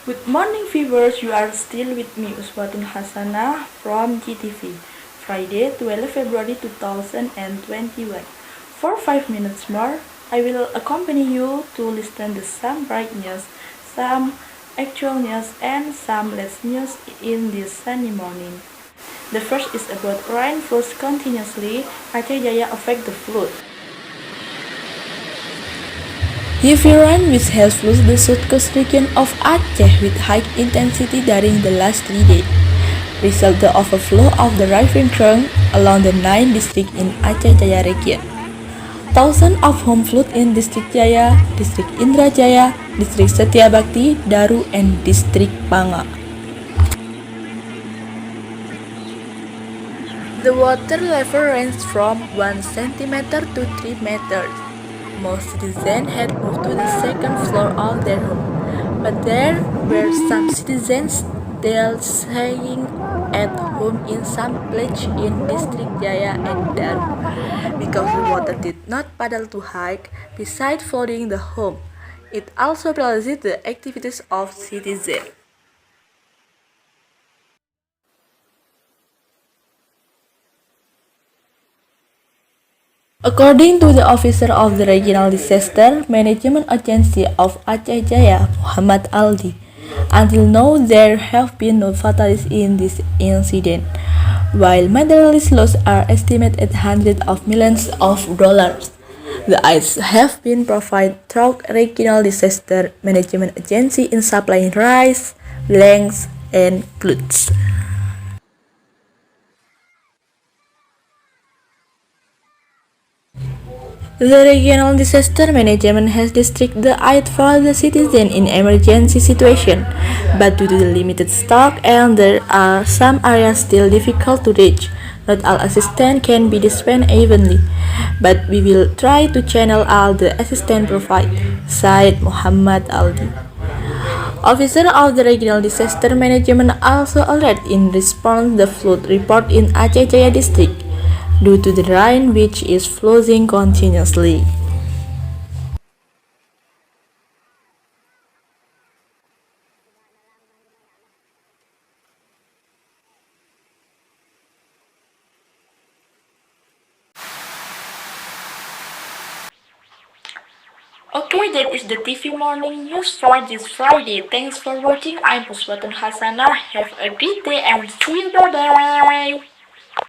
Good morning viewers, you are still with me Uswatun from GTV, Friday 12 February 2021. For 5 minutes more, I will accompany you to listen to some bright news, some actual news and some less news in this sunny morning. The first is about rain falls continuously, Aceh Jaya affect the flood. Heavy rain which has flooded the south coast region of Aceh with high intensity during the last 3 days, resulted the overflow of the river trunk along the 9 districts in Aceh Jaya region. Thousands of homes flooded in District Jaya, District Indra Jaya, District Setia Bakti, Daru, and District Panga. The water level ranged from 1 centimeter to 3 meters. Most citizens had moved to the second floor of their home, but there were some citizens still staying at home in some places in District Jaya and Daru, because the water did not paddle too high. Besides flooding the home, it also paralyzed the activities of citizens. According to the officer of the Regional Disaster Management Agency of Aceh Jaya, Muhammad Aldi, until now there have been no fatalities in this incident, while material losses are estimated at hundreds of millions of dollars. The aids have been provided through Regional Disaster Management Agency in supplying rice, blanks, and clothes. The Regional Disaster Management has distributed the aid for the citizens in emergency situations, but due to the limited stock and there are some areas still difficult to reach, not all assistance can be dispensed evenly, but we will try to channel all the assistance provided, said Muhammad Aldi. Officer of the Regional Disaster Management also alert in response the flood report in Aceh Jaya district due to the rain which is flowing continuously. Okay, that is the TV morning news for this Friday. Thanks for watching. I'm Uswatun Have a great day and see you. Bye bye.